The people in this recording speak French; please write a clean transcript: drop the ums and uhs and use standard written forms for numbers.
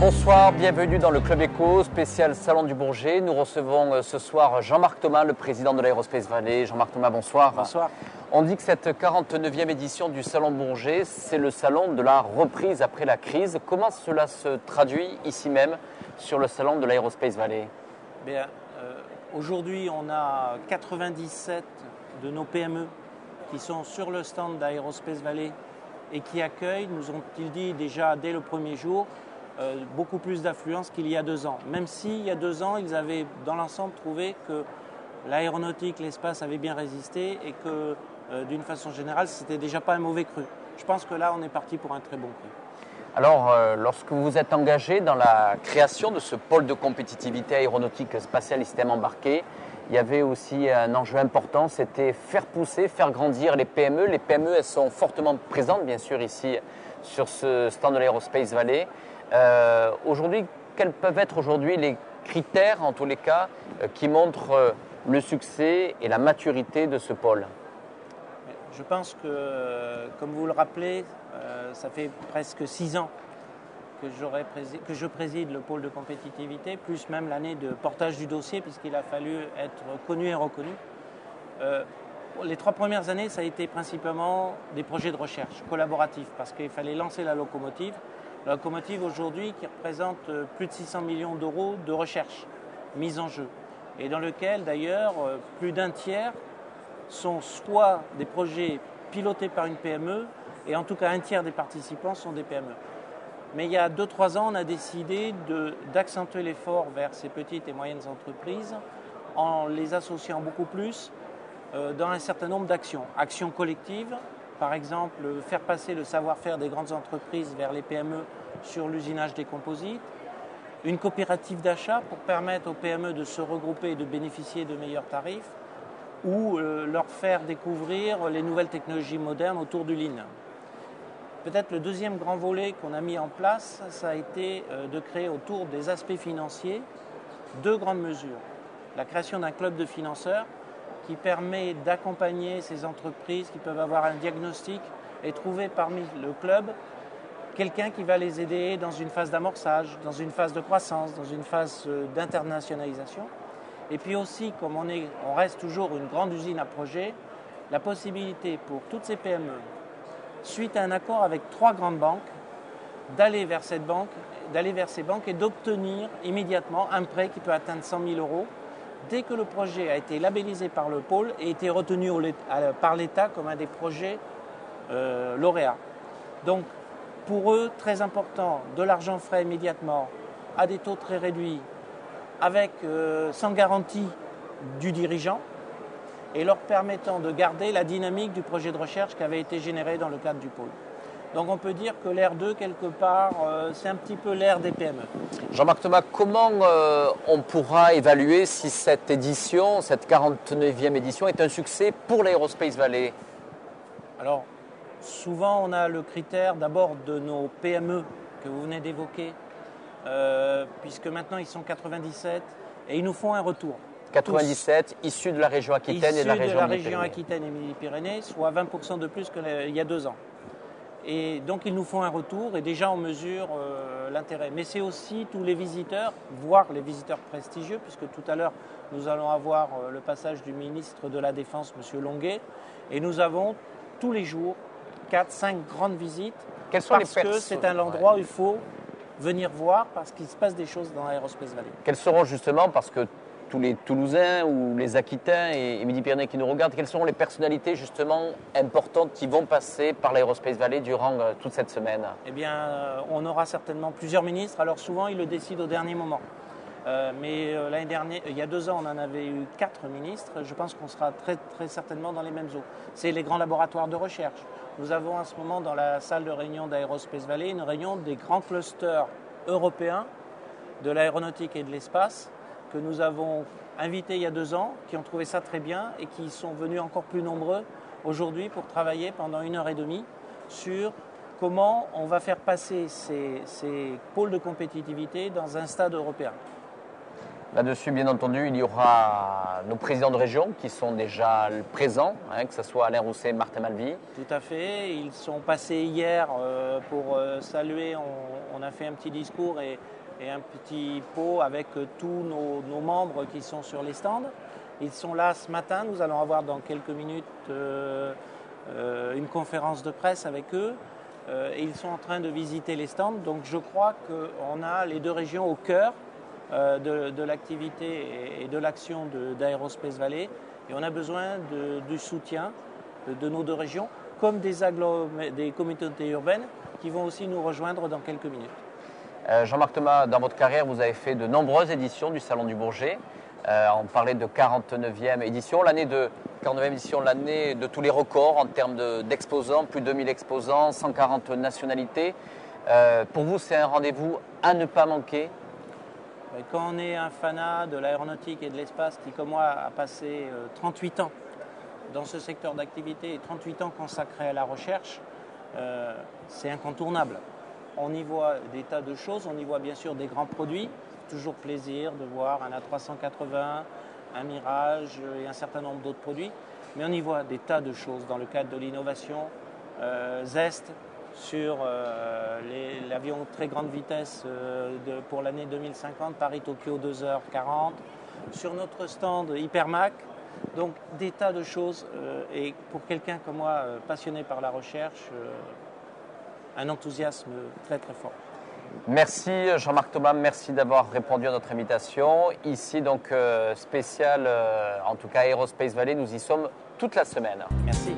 Bonsoir, bienvenue dans le Club Éco, spécial Salon du Bourget. Nous recevons ce soir Jean-Marc Thomas, le président de l'Aerospace Valley. Jean-Marc Thomas, bonsoir. Bonsoir. On dit que cette 49e édition du Salon Bourget, c'est le salon de la reprise après la crise. Comment cela se traduit ici même sur le salon de l'Aerospace Valley? Aujourd'hui, on a 97 de nos PME qui sont sur le stand d'Aerospace Valley et qui accueillent, nous ont-ils dit déjà dès le premier jour, beaucoup plus d'affluence qu'il y a 2 ans. Même si il y a 2 ans, ils avaient dans l'ensemble trouvé que l'aéronautique, l'espace avaient bien résisté et que d'une façon générale, c'était déjà pas un mauvais cru. Je pense que là, on est parti pour un très bon cru. Alors, lorsque vous vous êtes engagé dans la création de ce pôle de compétitivité aéronautique spatiale et système embarqué, il y avait aussi un enjeu important, c'était faire pousser, faire grandir les PME. Les PME, elles sont fortement présentes, bien sûr, ici sur ce stand de l'Aerospace Valley. Aujourd'hui, quels peuvent être aujourd'hui les critères, en tous les cas, qui montrent le succès et la maturité de ce pôle? Je pense que, comme vous le rappelez, ça fait presque 6 ans que je préside le pôle de compétitivité, plus même l'année de portage du dossier, puisqu'il a fallu être connu et reconnu. Les 3 premières années, ça a été principalement des projets de recherche collaboratifs, parce qu'il fallait lancer la locomotive. La locomotive aujourd'hui qui représente plus de 600 millions d'euros de recherche mise en jeu, et dans lequel d'ailleurs plus d'un tiers sont soit des projets pilotés par une PME, et en tout cas un tiers des participants sont des PME. Mais il y a 2-3 ans, on a décidé d'accentuer l'effort vers ces petites et moyennes entreprises en les associant beaucoup plus dans un certain nombre d'actions. Actions collectives, par exemple faire passer le savoir-faire des grandes entreprises vers les PME sur l'usinage des composites, une coopérative d'achat pour permettre aux PME de se regrouper et de bénéficier de meilleurs tarifs, ou leur faire découvrir les nouvelles technologies modernes autour du Lean. Peut-être le deuxième grand volet qu'on a mis en place, ça a été de créer autour des aspects financiers 2 grandes mesures. La création d'un club de financeurs qui permet d'accompagner ces entreprises qui peuvent avoir un diagnostic et trouver parmi le club quelqu'un qui va les aider dans une phase d'amorçage, dans une phase de croissance, dans une phase d'internationalisation. Et puis aussi, comme on reste toujours une grande usine à projet, la possibilité pour toutes ces PME, suite à un accord avec 3 grandes banques, d'aller vers ces banques et d'obtenir immédiatement un prêt qui peut atteindre 100 000 euros dès que le projet a été labellisé par le pôle et été retenu par l'État comme un des projets lauréats. Donc, pour eux, très important, de l'argent frais immédiatement, à des taux très réduits, sans garantie du dirigeant, et leur permettant de garder la dynamique du projet de recherche qui avait été généré dans le cadre du pôle. Donc on peut dire que l'ère 2, quelque part, c'est un petit peu l'ère des PME. Jean-Marc Thomas, comment on pourra évaluer si cette édition, cette 49e édition, est un succès pour l'Aerospace Valley? Alors, souvent on a le critère d'abord de nos PME que vous venez d'évoquer, puisque maintenant ils sont 97 et ils nous font un retour. 97, issus de la région Aquitaine et de la région Aquitaine et Midi-Pyrénées, soit 20% de plus qu'il y a 2 ans. Et donc ils nous font un retour et déjà on mesure l'intérêt. Mais c'est aussi tous les visiteurs, voire les visiteurs prestigieux, puisque tout à l'heure nous allons avoir le passage du ministre de la Défense, M. Longuet, et nous avons tous les jours 4-5 grandes visites, parce que c'est un endroit où il faut venir voir, parce qu'il se passe des choses dans l'Aerospace Valley. Quels seront justement, parce que tous les Toulousains ou les Aquitains et Midi-Pyrénées qui nous regardent, quelles seront les personnalités justement importantes qui vont passer par l'Aerospace Valley durant toute cette semaine? Eh bien, on aura certainement plusieurs ministres. Alors souvent, ils le décident au dernier moment. Mais l'année dernière, il y a 2 ans, on en avait eu 4 ministres. Je pense qu'on sera très, très certainement dans les mêmes eaux. C'est les grands laboratoires de recherche. Nous avons en ce moment dans la salle de réunion d'Aerospace Valley une réunion des grands clusters européens de l'aéronautique et de l'espace que nous avons invités il y a 2 ans, qui ont trouvé ça très bien et qui sont venus encore plus nombreux aujourd'hui pour travailler pendant 1h30 sur comment on va faire passer ces pôles de compétitivité dans un stade européen. Là-dessus, bien entendu, il y aura nos présidents de région qui sont déjà présents, que ce soit Alain Rousset et Martin Malvy. Tout à fait. Ils sont passés hier pour saluer. On a fait un petit discours et et un petit pot avec tous nos membres qui sont sur les stands. Ils sont là ce matin, nous allons avoir dans quelques minutes une conférence de presse avec eux et ils sont en train de visiter les stands. Donc je crois qu'on a les deux régions au cœur de l'activité et de l'action d'Aerospace Valley et on a besoin du soutien de nos deux régions comme des communautés urbaines qui vont aussi nous rejoindre dans quelques minutes. Jean-Marc Thomas, dans votre carrière, vous avez fait de nombreuses éditions du Salon du Bourget. On parlait de 49e édition, l'année de 49e édition, l'année de tous les records en termes d'exposants, plus de 2000 exposants, 140 nationalités. Pour vous, c'est un rendez-vous à ne pas manquer? Quand on est un fanat de l'aéronautique et de l'espace qui, comme moi, a passé 38 ans dans ce secteur d'activité et 38 ans consacrés à la recherche, c'est incontournable. On y voit des tas de choses, on y voit bien sûr des grands produits. Toujours plaisir de voir un A380, un Mirage et un certain nombre d'autres produits. Mais on y voit des tas de choses dans le cadre de l'innovation. Zest sur l'avion très grande vitesse pour l'année 2050, Paris-Tokyo 2h40. Sur notre stand Hypermac. Donc des tas de choses. Et pour quelqu'un comme moi, passionné par la recherche, un enthousiasme très très fort. Merci Jean-Marc Thomas, merci d'avoir répondu à notre invitation. Ici donc spécial, en tout cas Aerospace Valley, nous y sommes toute la semaine. Merci.